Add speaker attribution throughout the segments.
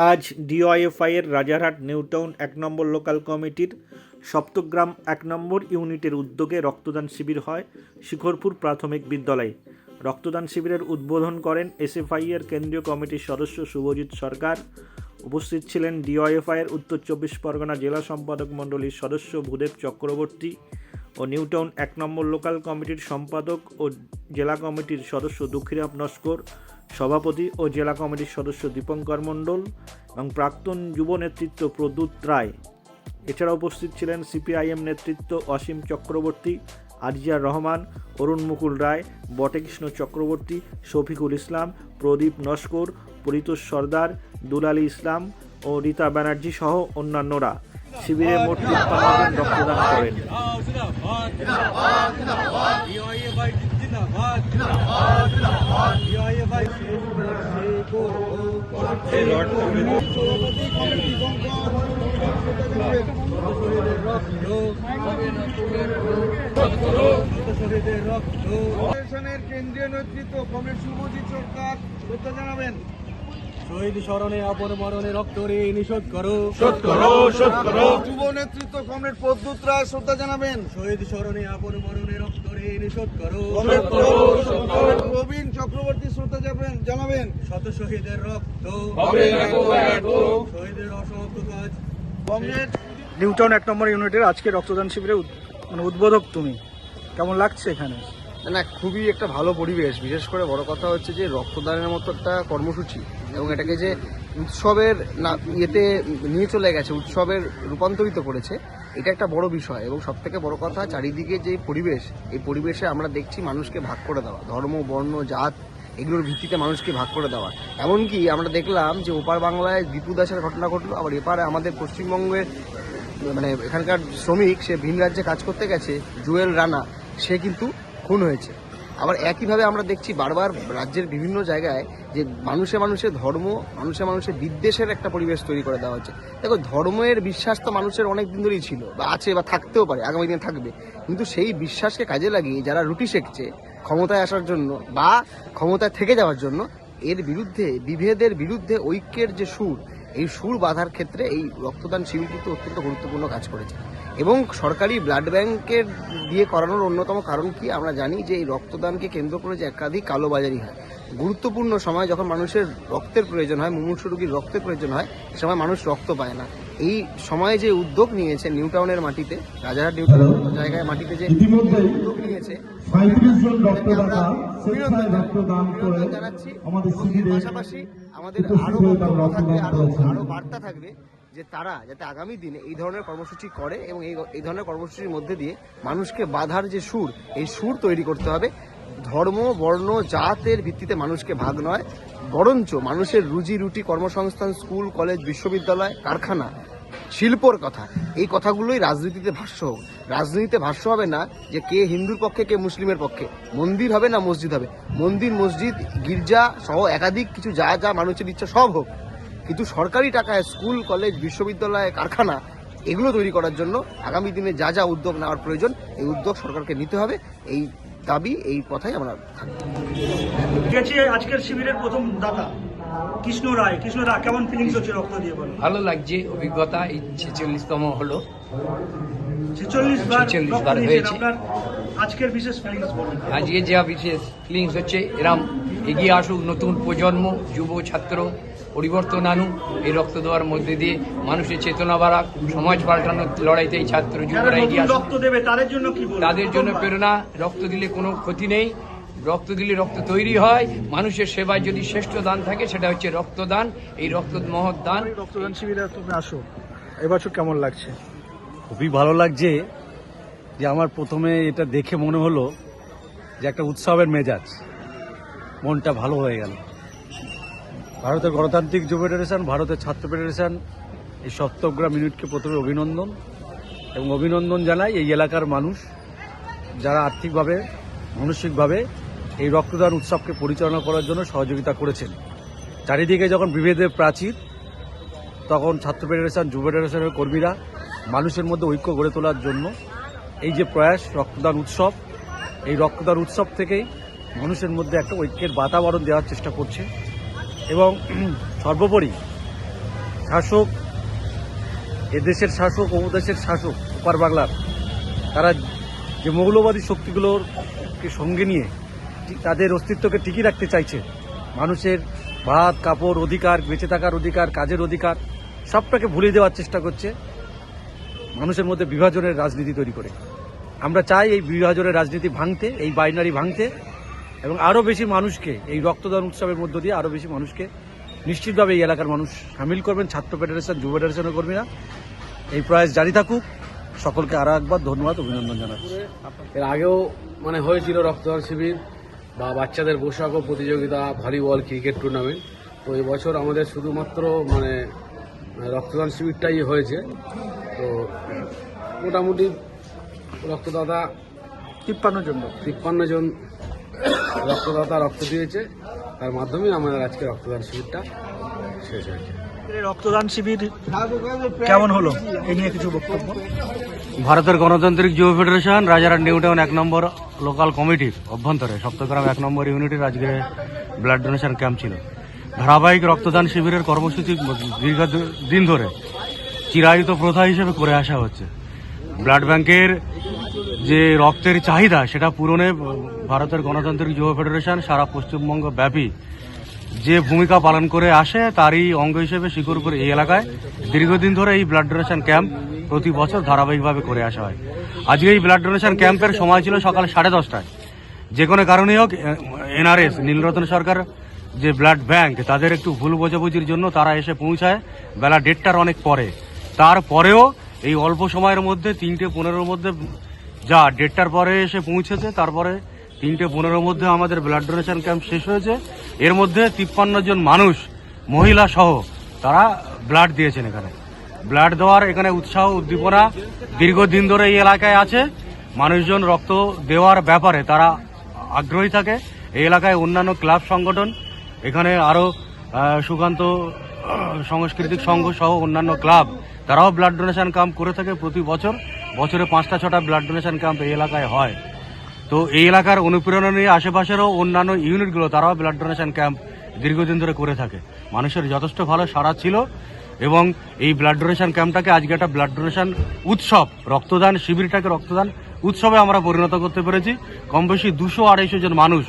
Speaker 1: আজ ডিওয়াইএফআই এর রাজারহাট নিউটাউন ১ নম্বর লোকাল কমিটির সপ্তগ্রাম ১ নম্বর ইউনিটের উদ্যোগে রক্তদান শিবির হয় শিখরপুর প্রাথমিক বিদ্যালয়ে। রক্তদান শিবিরের উদ্বোধন করেন এসএফআই এর কেন্দ্রীয় কমিটির সদস্য শুভজিৎ সরকার। উপস্থিত ছিলেন ডিওয়াইএফআই এর উত্তর ২৪ পরগনা জেলা সম্পাদক মণ্ডলীর সদস্য ভূদেব চক্রবর্তী ও নিউটাউন ১ নম্বর লোকাল কমিটির সম্পাদক ও জেলা কমিটির সদস্য দুঃখীরাম নস্কর, সভাপতি ও জেলা কমিটির সদস্য দীপঙ্কর মণ্ডল এবং প্রাক্তন যুব নেতৃত্ব প্রদ্যুৎ রায়। এছাড়া উপস্থিত ছিলেন সিপিআইএম নেতৃত্ব অসীম চক্রবর্তী, আজিজার রহমান, অরুণ মুকুল রায়, বটেকৃষ্ণ চক্রবর্তী, শফিকুল ইসলাম, প্রদীপ নস্কর, পরিতোষ সর্দার, দুলালী ইসলাম ও রীতা ব্যানার্জি সহ অন্যান্যরা। শিবিরে মোট ৫৩ জন রক্তদান করেন।
Speaker 2: কেন্দ্রীয় নেতৃত্ব কমরেড শুভজিৎ সরকার শ্রদ্ধা জানাবেন।
Speaker 3: শহীদ স্মরণে আপন মরণে রক্ত রে নিষোধ করো,
Speaker 2: শোধ করো, শোধ করো। যুব নেতৃত্ব কমরেড প্রদ্যুৎ রায় শ্রদ্ধা জানাবেন।
Speaker 3: শহীদ স্মরণে আপন মরণে রক্ত রে নিষোধ করো,
Speaker 2: কমরেড প্রবীণ চক্রবর্তী শ্রদ্ধা জানাবেন।
Speaker 3: শত শহীদের রক্ত শহীদের অসমাপ্ত কাজ।
Speaker 2: কমরেড
Speaker 1: নিউটাউন ১ নম্বর ইউনিটের আজকে রক্তদান শিবিরে উদ্বোধক তুমি, কেমন লাগছে এখানে?
Speaker 4: না, খুবই একটা ভালো পরিবেশ। বিশেষ করে বড় কথা হচ্ছে যে রক্তদানের মতো একটা কর্মসূচি এবং এটাকে যে উৎসবের না ইয়েতে নিয়ে চলে গেছে, উৎসবের রূপান্তরিত করেছে, এটা একটা বড় বিষয়। এবং সবথেকে বড় কথা, চারিদিকে যে পরিবেশ, এই পরিবেশে আমরা দেখছি মানুষকে ভাগ করে দেওয়া, ধর্ম, বর্ণ, জাত এগুলোর ভিত্তিতে মানুষকে ভাগ করে দেওয়া। এমনকি আমরা দেখলাম যে ওপার বাংলায় দীপু দাসের ঘটনা ঘটলো, আবার এপারে আমাদের পশ্চিমবঙ্গের মানে এখানকার শ্রমিক, সে ভিন রাজ্যে কাজ করতে গেছে, জুয়েল রানা, সে কিন্তু খুন হয়েছে। আবার একইভাবে আমরা দেখছি বারবার রাজ্যের বিভিন্ন জায়গায় যে মানুষের ধর্ম, মানুষের বিদ্বেষের একটা পরিবেশ তৈরি করে দেওয়া হচ্ছে। দেখো, ধর্মের বিশ্বাস তো মানুষের অনেক দিন ধরেই ছিল বা আছে বা থাকতেও পারে, আগামী দিনে থাকবে, কিন্তু সেই বিশ্বাসকে কাজে লাগিয়ে যারা রুটি সেঁকছে ক্ষমতায় আসার জন্য বা ক্ষমতায় থেকে যাওয়ার জন্য, এর বিরুদ্ধে, বিভেদের বিরুদ্ধে ঐক্যের যে সুর, এই সুর বাঁধার ক্ষেত্রে এই রক্তদান শিবির কিন্তু অত্যন্ত গুরুত্বপূর্ণ কাজ করেছে। এবং সরকারি ব্লাড ব্যাংকের দিয়ে করানোর অন্যতম কারণ কি, আমরা জানি যে এই রক্তদানকে কেন্দ্র করে যে একাধিক কালোবাজারি হয়। গুরুত্বপূর্ণ সময় যখন মানুষের রক্তের প্রয়োজন হয়, মুমূর্ষু রোগীর রক্তের প্রয়োজন হয়, সে সময় মানুষ রক্ত পায় না। এই সময়ে যে উদ্যোগ নিয়েছে নিউটাউনের মাটিতে, রাজারহাট নিউটাউন জায়গায় মাটিতে যে উদ্যোগ নিয়েছে, জানাচ্ছি। পাশাপাশি আমাদের আরো বক্তব্য থাকবে, আরো বার্তা থাকবে যে তারা যাতে আগামী দিনে এই ধরনের কর্মসূচি করে এবং এই ধরনের কর্মসূচির মধ্যে দিয়ে মানুষকে বাধার যে সুর, এই সুর তৈরি করতে হবে। ধর্ম, বর্ণ, জাতের ভিত্তিতে মানুষকে ভাগ নয়, বরঞ্চ মানুষের রুজি রুটি, কর্মসংস্থান, স্কুল, কলেজ, বিশ্ববিদ্যালয়, কারখানা, শিল্পর কথা, এই কথাগুলোই রাজনীতিতে ভাষ্য হোক। রাজনীতিতে ভাষ্য হবে না যে কে হিন্দুর পক্ষে কে মুসলিমের পক্ষে, মন্দির হবে না মসজিদ হবে, মন্দির, মসজিদ, গির্জা সহ একাধিক কিছু যা যা মানুষের ইচ্ছা সব হোক, কিন্তু সরকারি টাকায় স্কুল, কলেজ, বিশ্ববিদ্যালয়, কারখানা এগুলো তৈরি করার জন্য আগামী দিনে যা যা উদ্যোগ নেওয়ার প্রয়োজন, এই উদ্যোগ সরকারকে নিতে হবে। এই দাবি, এই কথাই আমরা থাকবো।
Speaker 1: আজকের শিবিরের প্রথম দাতা কৃষ্ণ রায়, কেমন ফিলিংস হচ্ছে রক্ত দিয়ে? বলো।
Speaker 5: ভালো লাগছে, অভিজ্ঞতা এই 46তম হলো,
Speaker 1: 46
Speaker 5: বার হয়েছে।
Speaker 1: আপনার আজকের বিশেষ ফিলিংস বলুন।
Speaker 5: আজকে যা বিশেষ ফিলিংস হচ্ছে, এরম এগিয়ে আসুক নতুন প্রজন্ম, যুব ছাত্র, পরিবর্তন আনুক, এই রক্ত দেওয়ার মধ্যে দিয়ে মানুষের চেতনা বাড়াক, সমাজ পাল্টানোর লড়াইতে এই ছাত্র যুবরা এগিয়ে আসুক।
Speaker 1: রক্ত দেবে তাদের জন্য কি বলবো?
Speaker 5: তাদের জন্য প্রেরণা, রক্ত দিলে কোনো ক্ষতি নেই, রক্ত দিলে রক্ত তৈরি হয়। মানুষের সেবায় যদি শ্রেষ্ঠ দান থাকে সেটা হচ্ছে রক্তদান। এই রক্ত মহৎ দান।
Speaker 1: রক্তদান শিবিরে তুমি আসো, এবছর কেমন লাগছে?
Speaker 6: খুবই ভালো লাগছে। যে আমার প্রথমে এটা দেখে মনে হলো যে একটা উৎসবের মেজাজ, মনটা ভালো হয়ে গেল। ভারতের গণতান্ত্রিক যুব ফেডারেশন, ভারতের ছাত্র ফেডারেশন, এই সপ্তগ্রাম ইউনিটকে প্রথমে অভিনন্দন, এবং অভিনন্দন জানাই এই এলাকার মানুষ যারা আর্থিকভাবে, মানসিকভাবে এই রক্তদান উৎসবকে পরিচালনা করার জন্য সহযোগিতা করেছেন। চারিদিকে যখন বিভেদের প্রাচীর, তখন ছাত্র ফেডারেশন, যুব ফেডারেশনের কর্মীরা মানুষের মধ্যে ঐক্য গড়ে তোলার জন্য এই যে প্রয়াস, রক্তদান উৎসব, এই রক্তদান উৎসব থেকেই মানুষের মধ্যে একটা ঐক্যের বাতাবরণ দেওয়ার চেষ্টা করছে। এবং সর্বোপরি শাসক, এদেশের শাসক ও দেশের শাসক ওপার বাংলার, তারা যে মৌলবাদী শক্তিগুলোকে সঙ্গে নিয়ে তাদের অস্তিত্বকে টিকিয়ে রাখতে চাইছে, মানুষের ভাত কাপড় অধিকার, বেঁচে থাকার অধিকার, কাজের অধিকার সবটাকে ভুলে দেওয়ার চেষ্টা করছে মানুষের মধ্যে বিভাজনের রাজনীতি তৈরি করে। আমরা চাই এই বিভাজনের রাজনীতি ভাঙতে, এই বাইনারি ভাঙতে, এবং আরও বেশি মানুষকে এই রক্তদান উৎসবের মধ্য দিয়ে আরও বেশি মানুষকে নিশ্চিতভাবে এই এলাকার মানুষ সামিল করবেন। ছাত্র ফেডারেশন, যুব ফেডারেশনের কর্মীরা এই প্রয়াস জারি থাকুক। সকলকে আরও একবার ধন্যবাদ, অভিনন্দন জানাচ্ছি।
Speaker 3: এর আগেও হয়েছিল রক্তদান শিবির বা বাচ্চাদের পোশাক ও প্রতিযোগিতা, ভলিবল, ক্রিকেট টুর্নামেন্ট। তো এবছর আমাদের শুধুমাত্র রক্তদান শিবিরটাই হয়েছে। তো মোটামুটি রক্তদাতা 53 জন রক্তদাতা রক্ত দিয়েছে, তার মাধ্যমে আমাদের আজকে রক্তদান শিবিরটা শেষ হয়েছে।
Speaker 1: এই রক্তদান শিবির কেমন হলো, এই নিয়ে কিছু বক্তব্য?
Speaker 6: ভারতের গণতান্ত্রিক যুব ফেডারেশন রাজারহাট নিউ টাউন 1 নম্বর লোকাল কমিটির অভ্যন্তরে সপ্তগ্রাম 1 নম্বর ইউনিটের আজকে ব্লাড ডোনেশন ক্যাম্প ছিল। ধারাবাহিক রক্তদান শিবিরের কর্মসূচি দীর্ঘদিন ধরে চিরায়িত প্রথা হিসেবে করে আসা হচ্ছে। ব্লাড ব্যাংকের যে রক্তের চাহিদা সেটা পূরণে ভারতের গণতান্ত্রিক যুব ফেডারেশন সারা পশ্চিমবঙ্গ ব্যাপী যে ভূমিকা পালন করে আসে তারই অঙ্গ হিসেবে শিকরপুর এই এলাকায় দীর্ঘদিন ধরে এই ব্লাড ডোনেশন ক্যাম্প প্রতি বছর ধারাবাহিকভাবে করে আসা হয়। আজকে এই ব্লাড ডোনেশন ক্যাম্পের সময় ছিল সকাল 10:30টায়। যে কোনো কারণেই হোক NRS নীলরতন সরকার যে ব্লাড ব্যাংক, তাদের একটু ভুল বোঝাবুঝির জন্য তারা এসে পৌঁছায় বেলা 1:30টার অনেক পরে। তারপরেও এই অল্প সময়ের মধ্যে 3:15-র মধ্যে যা 1:30টার পরে এসে পৌঁছেছে, তারপরে 3:15-র মধ্যে আমাদের ব্লাড ডোনেশন ক্যাম্প শেষ হয়েছে। এর মধ্যে 53 জন মানুষ, মহিলা সহ, তারা ব্লাড দিয়েছেন। এখানে ব্লাড দেওয়ার এখানে উৎসাহ উদ্দীপনা দীর্ঘদিন ধরে এই এলাকায় আছে। মানুষজন রক্ত দেওয়ার ব্যাপারে তারা আগ্রহী থাকে। এই এলাকায় অন্যান্য ক্লাব সংগঠন, এখানে আরও সুকান্ত সাংস্কৃতিক সংঘ সহ অন্যান্য ক্লাব, তারাও ব্লাড ডোনেশন ক্যাম্প করে থাকে প্রতি বছর। বছরে 5টা-6টা ব্লাড ডোনেশন ক্যাম্প এই এলাকায় হয়। তো এই এলাকার অনুপ্রেরণা নিয়ে আশেপাশেরও অন্যান্য ইউনিটগুলো তারাও ব্লাড ডোনেশন ক্যাম্প দীর্ঘদিন ধরে করে থাকে। মানুষের যথেষ্ট ভালো সাড়া ছিল এবং এই ব্লাড ডোনেশন ক্যাম্পটাকে আজকে একটা ব্লাড ডোনেশন উৎসব, রক্তদান শিবিরটাকে রক্তদান উৎসবে আমরা পরিণত করতে পেরেছি। কম বেশি 200-250 জন মানুষ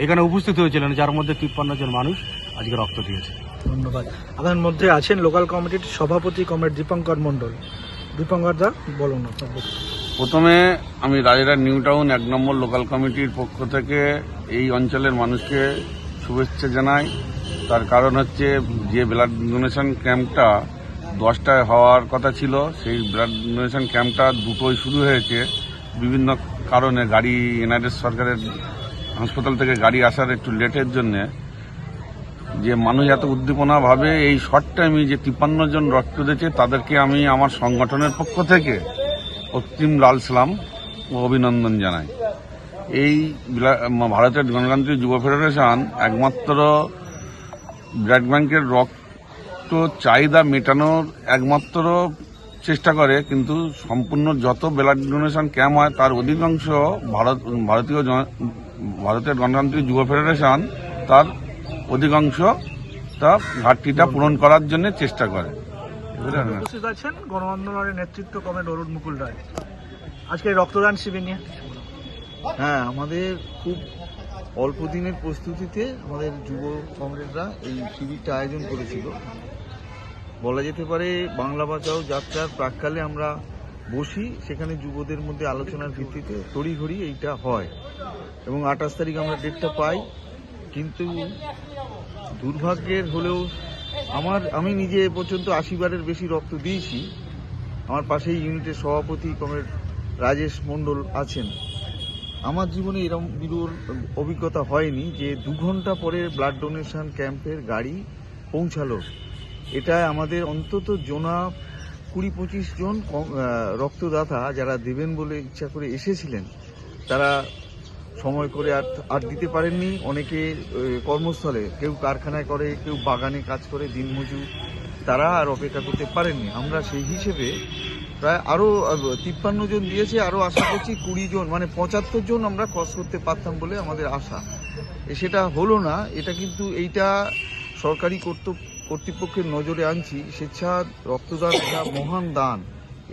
Speaker 6: এখানে উপস্থিত হয়েছিলেন, যার মধ্যে 53 জন মানুষ আজকে রক্ত দিয়েছে।
Speaker 1: ধন্যবাদ। আপনার মধ্যে আছেন লোকাল কমিটির সভাপতি কমরেড দীপঙ্কর মণ্ডল। দীপঙ্কর দা, বলুন না।
Speaker 7: প্রথমে আমি রাজারহাট নিউ টাউন 1 নম্বর লোকাল কমিটির পক্ষ থেকে এই অঞ্চলের মানুষকে শুভেচ্ছা জানাই। তার কারণ হচ্ছে যে ব্লাড ডোনেশন ক্যাম্পটা 10টায় হওয়ার কথা ছিল, সেই ব্লাড ডোনেশন ক্যাম্পটা 2টোয় শুরু হয়েছে। বিভিন্ন কারণে গাড়ি, NRS সরকারের হাসপাতাল থেকে গাড়ি আসার একটু লেটের জন্য যে মানুষ এত উদ্দীপনাভাবে এই শর্ট টাইমে যে 53 জন রক্ত দিয়েছে, তাদেরকে আমি আমার সংগঠনের পক্ষ থেকে অগ্রিম লাল সালাম ও অভিনন্দন জানাই। এই ভারতের গণতান্ত্রিক যুব ফেডারেশন একমাত্র ব্লাড ব্যাংকের রক্ত চাহিদা মেটানোর একমাত্র চেষ্টা করে, কিন্তু সম্পূর্ণ যত ব্লাড ডোনেশন ক্যাম্প হয় তার অধিকাংশ ভারতের গণতান্ত্রিক যুব ফেডারেশন তার অধিকাংশ ঘাটতিটা পূরণ করার জন্য চেষ্টা করে।
Speaker 1: উপস্থিত আছেন গণ আন্দোলনের নেতৃত্ব কমরেড অরুণ মুকুল রায়। আজকে রক্তদান শিবির নিয়ে
Speaker 2: হ্যাঁ, আমাদের খুব অল্প দিনের প্রস্তুতিতে আমাদের যুব কমরেডরা এই শিবিরটা আয়োজন করেছিল। বলা যেতে পারে বাংলা বাঁচাও যাত্রার প্রাক্কালে আমরা বসি, সেখানে যুবদের মধ্যে আলোচনার ভিত্তিতে তড়িঘড়ি এইটা হয় এবং 28 তারিখ আমরা ডেটটা পাই। কিন্তু দুর্ভাগ্যের হলেও আমি নিজে এ পর্যন্ত 80 বারের বেশি রক্ত দিয়েছি। আমার পাশেই ইউনিটের সভাপতি কমরেড রাজেশ মণ্ডল আছেন। আমার জীবনে এরকম বিরল অভিজ্ঞতা হয়নি যে 2 ঘন্টা পরে ব্লাড ডোনেশন ক্যাম্পের গাড়ি পৌঁছালো। এটা আমাদের অন্তত 20-25 জন রক্তদাতা যারা দেবেন বলে ইচ্ছা করে এসেছিলেন, তারা সময় করে আর দিতে পারেননি। অনেকে কর্মস্থলে, কেউ কারখানায় করে, কেউ বাগানে কাজ করে, দিনমজুর, তারা আর অপেক্ষা করতে পারেননি। আমরা সেই হিসেবে প্রায় আরও 53 জন দিয়েছে, আরও আশা করছি 20 জন, মানে 75 জন আমরা ক্রস করতে পারতাম বলে আমাদের আশা। সেটা হলো না। এটা কিন্তু এইটা সরকারি কর্তব্য কর্তৃপক্ষের নজরে আনছি, স্বেচ্ছা রক্তদান একটা মহান দান।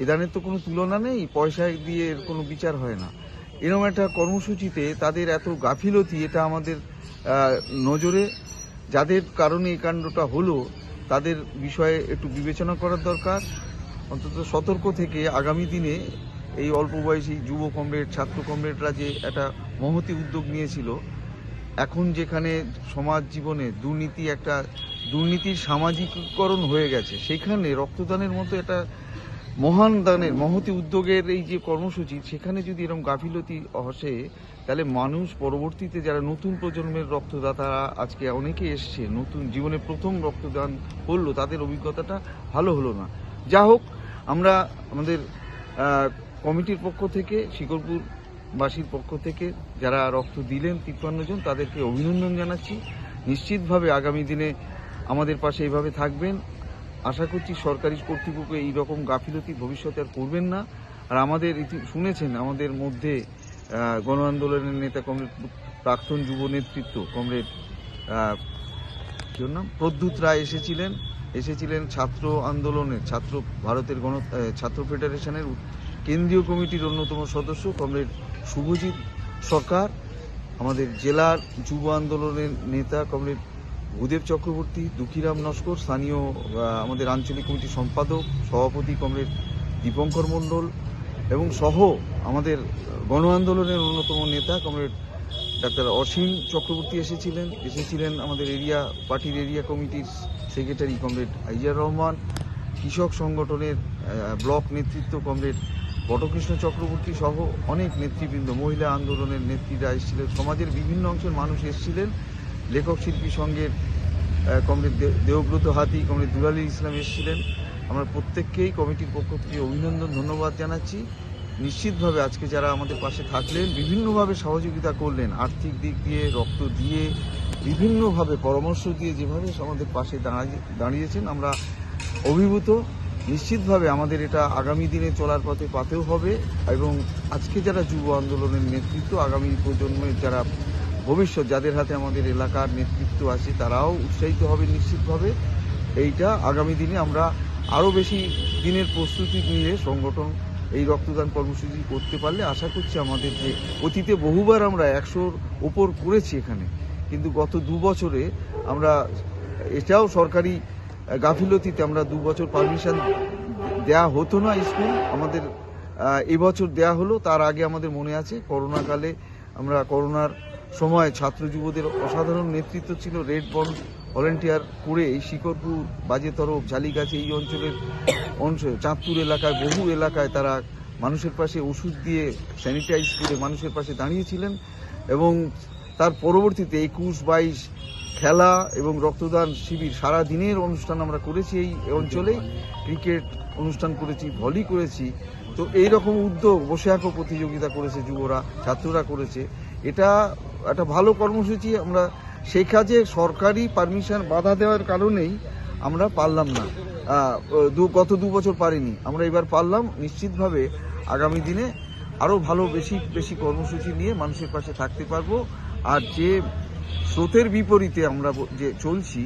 Speaker 2: এ দানের তো কোনো তুলনা নেই, পয়সা দিয়ে এর কোনো বিচার হয় না। এরকম একটা কর্মসূচিতে তাদের এত গাফিলতি, এটা আমাদের নজরে, যাদের কারণে এই কাণ্ডটা হলো তাদের বিষয়ে একটু বিবেচনা করার দরকার। অন্তত সতর্ক থেকে আগামী দিনে এই অল্প বয়সী যুব কমরেড, ছাত্র কমরেডরা যে একটা মহতি উদ্যোগ নিয়েছিল, এখন যেখানে সমাজ জীবনে দুর্নীতির সামাজিকীকরণ হয়ে গেছে, সেখানে রক্তদানের মতো একটা মহান দানের মহতি উদ্যোগের এই যে কর্মসূচি, সেখানে যদি এরকম গাফিলতি আসে, তাহলে মানুষ পরবর্তীতে যারা নতুন প্রজন্মের রক্তদাতারা আজকে অনেকে এসছে, নতুন জীবনে প্রথম রক্তদান করলো, তাদের অভিজ্ঞতাটা ভালো হলো না। যা হোক, আমরা আমাদের কমিটির পক্ষ থেকে, শিকরপুরবাসীর পক্ষ থেকে যারা রক্ত দিলেন 53 জন, তাদেরকে অভিনন্দন জানাচ্ছি। নিশ্চিতভাবে আগামী দিনে আমাদের পাশে এইভাবে থাকবেন। আশা করছি সরকারি কর্তৃপক্ষ এই রকম গাফিলতি ভবিষ্যতে আর করবেন না। আর আমাদের শুনেছেন, আমাদের মধ্যে গণ আন্দোলনের নেতা কমরেড প্রাক্তন যুব নেতৃত্ব কমরেড প্রদ্যুৎ রায় এসেছিলেন ছাত্র আন্দোলনের, ভারতের ছাত্র ফেডারেশনের কেন্দ্রীয় কমিটির অন্যতম সদস্য কমরেড শুভজিৎ সরকার, আমাদের জেলার যুব আন্দোলনের নেতা কমরেড ভূদেব চক্রবর্তী, দুঃখীরাম নস্কর, স্থানীয় আমাদের আঞ্চলিক কমিটির সম্পাদক সভাপতি কমরেড দীপঙ্কর মণ্ডল, এবং সহ আমাদের গণ আন্দোলনের অন্যতম নেতা কমরেড ডাক্তার অসীম চক্রবর্তী এসেছিলেন আমাদের পার্টির এরিয়া কমিটির সেক্রেটারি কমরেড আইজার রহমান, কৃষক সংগঠনের ব্লক নেতৃত্ব কমরেড বটকৃষ্ণ চক্রবর্তী সহ অনেক নেতৃবৃন্দ, মহিলা আন্দোলনের নেত্রীরা এসেছিলেন, সমাজের বিভিন্ন অংশের মানুষ এসেছিলেন, লেখক শিল্পী সংঘের কমরেড দেবব্রত হাতি, কমরেড দুলালী ইসলাম এসেছিলেন। আমরা প্রত্যেককেই কমিটির পক্ষ থেকে অভিনন্দন, ধন্যবাদ জানাচ্ছি। নিশ্চিতভাবে আজকে যারা আমাদের পাশে থাকলেন, বিভিন্নভাবে সহযোগিতা করলেন, আর্থিক দিক দিয়ে, রক্ত দিয়ে, বিভিন্নভাবে পরামর্শ দিয়ে যেভাবে আমাদের পাশে দাঁড়িয়েছেন, আমরা অভিভূত। নিশ্চিতভাবে আমাদের এটা আগামী দিনে চলার পথে পাতেও হবে, এবং আজকে যারা যুব আন্দোলনের নেতৃত্ব, আগামী প্রজন্মের যারা ভবিষ্যৎ, যাদের হাতে আমাদের এলাকার নেতৃত্ব আছে, তারাও উৎসাহিত হবে নিশ্চিতভাবে। এইটা আগামী দিনে আমরা আরও বেশি দিনের প্রস্তুতি নিয়ে সংগঠন এই রক্তদান কর্মসূচি করতে পারলে আশা করছি আমাদের যে অতীতে বহুবার আমরা 100-র ওপর করেছি এখানে, কিন্তু গত 2 বছরে আমরা এটাও সরকারি গাফিলতিতে আমরা 2 বছর পারমিশন দেয়া হতো না স্কুল, আমাদের এবছর দেয়া হলো। তার আগে আমাদের মনে আছে করোনাকালে, আমরা করোনার সময় ছাত্র যুবদের অসাধারণ নেতৃত্ব ছিল, রেড বন্ড ভলেন্টিয়ার করে এই শিকরপুর, বাজেতরফ, ঝালিগাছি এই অঞ্চলের চাঁদপুর এলাকায়, বহু এলাকায় তারা মানুষের পাশে ওষুধ দিয়ে স্যানিটাইজ করে মানুষের পাশে দাঁড়িয়েছিলেন। এবং তার পরবর্তীতে 21-22 খেলা এবং রক্তদান শিবির, সারা দিনের অনুষ্ঠান আমরা করেছি এই অঞ্চলে, ক্রিকেট অনুষ্ঠান করেছি, ভলি করেছি। তো এই রকম উদ্যোগ, বসে আঁকো প্রতিযোগিতা করেছে যুবরা, ছাত্ররা করেছে। এটা একটা ভালো কর্মসূচি। আমরা সেই কাজে সরকারি পারমিশন বাধা দেওয়ার কারণেই আমরা পারলাম না, গত 2 বছর পারিনি, আমরা এবার পারলাম। নিশ্চিতভাবে আগামী দিনে আরও ভালো বেশি কর্মসূচি নিয়ে মানুষের পাশে থাকতে পারবো। আর যে স্রোতের বিপরীতে আমরা যে চলছি,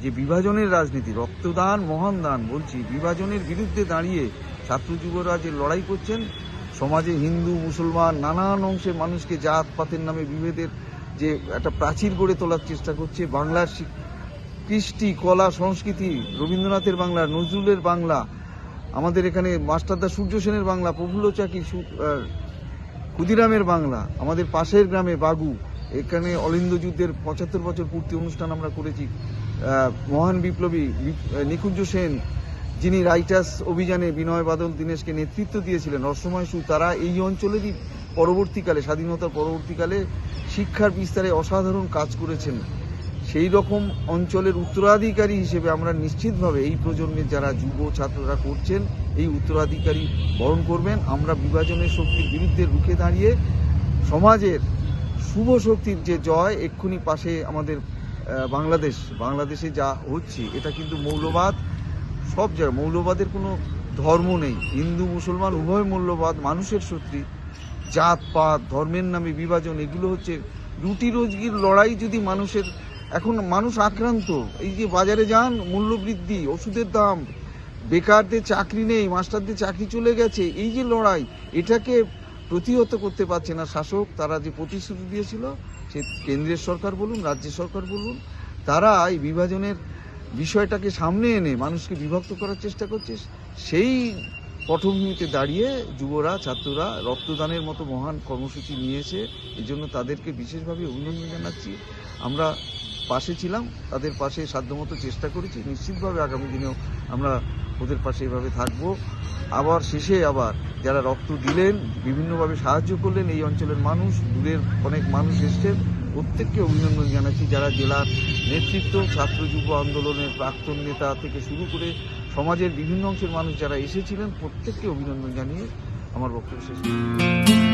Speaker 2: যে বিভাজনের রাজনীতি, রক্তদান মহান দান বলছি, বিভাজনের বিরুদ্ধে দাঁড়িয়ে ছাত্র যুবরা যে লড়াই করছেন, সমাজে হিন্দু মুসলমান নানান অংশের মানুষকে জাত পাতের নামে বিভেদের যে একটা প্রাচীর গড়ে তোলার চেষ্টা করছে, বাংলার কৃষ্টি, কলা, সংস্কৃতি, রবীন্দ্রনাথের বাংলা, নজরুলের বাংলা, আমাদের এখানে মাস্টারদা সূর্য সেনের বাংলা, প্রফুল্ল চাকি, ক্ষুদিরামের বাংলা, আমাদের পাশের গ্রামে বাগু, এখানে অলিন্দ যুদ্ধের 75 বছর পূর্তি অনুষ্ঠান আমরা করেছি। মহান বিপ্লবী নিকুঞ্জ সেন, যিনি রাইটার্স অভিযানে বিনয় বাদল দীনেশকে নেতৃত্ব দিয়েছিলেন, রসময় সু, তারা এই অঞ্চলেরই পরবর্তীকালে, স্বাধীনতার পরবর্তীকালে শিক্ষার বিস্তারে অসাধারণ কাজ করেছেন। সেই রকম অঞ্চলের উত্তরাধিকারী হিসেবে আমরা নিশ্চিতভাবে এই প্রজন্মের যারা যুব ছাত্ররা করছেন, এই উত্তরাধিকারী বরণ করবেন। আমরা বিভাজনের শক্তির বিরুদ্ধে রুখে দাঁড়িয়ে সমাজের শুভ শক্তির যে জয়, এক্ষুনি পাশে আমাদের বাংলাদেশে যা হচ্ছে, এটা কিন্তু মৌলবাদ, সব জায়গায় মৌলবাদের কোনো ধর্ম নেই, হিন্দু মুসলমান উভয় মৌলবাদ, মানুষের শক্তি, জাত পাত ধর্মের নামে বিভাজন, এগুলো হচ্ছে রুটি রোজগির লড়াই। যদি মানুষের এখন মানুষ আক্রান্ত। এই যে বাজারে যান, মূল্যবৃদ্ধি, ওষুধের দাম, বেকারদের চাকরি নেই, মাস্টারদের চাকরি চলে গেছে, এই যে লড়াই, এটাকে প্রতিহত করতে পারছে না শাসক। তারা যে প্রতিশ্রুতি দিয়েছিল, সে কেন্দ্রের সরকার বলুন, রাজ্য সরকার বলুন, তারা এই বিভাজনের বিষয়টাকে সামনে এনে মানুষকে বিভক্ত করার চেষ্টা করছে। সেই পটভূমিতে দাঁড়িয়ে যুবরা, ছাত্ররা রক্তদানের মতো মহান কর্মসূচি নিয়েছে। এই জন্য তাদেরকে বিশেষভাবে অভিনন্দন জানাচ্ছি। আমরা পাশে ছিলাম, তাদের পাশে সাধ্যমতো চেষ্টা করেছি। নিশ্চিতভাবে আগামী দিনেও আমরা ওদের পাশে এভাবে থাকব। আবার শেষে আবার যারা রক্ত দিলেন, বিভিন্নভাবে সাহায্য করলেন, এই অঞ্চলের মানুষ, দূরের অনেক মানুষ এসছেন, প্রত্যেককে অভিনন্দন জানাচ্ছি। যারা জেলার নেতৃত্ব, ছাত্র যুব আন্দোলনের প্রাক্তন নেতা থেকে শুরু করে সমাজের বিভিন্ন অংশের মানুষ যারা এসেছিলেন, প্রত্যেককে অভিনন্দন জানিয়ে আমার বক্তব্য শেষ করছি।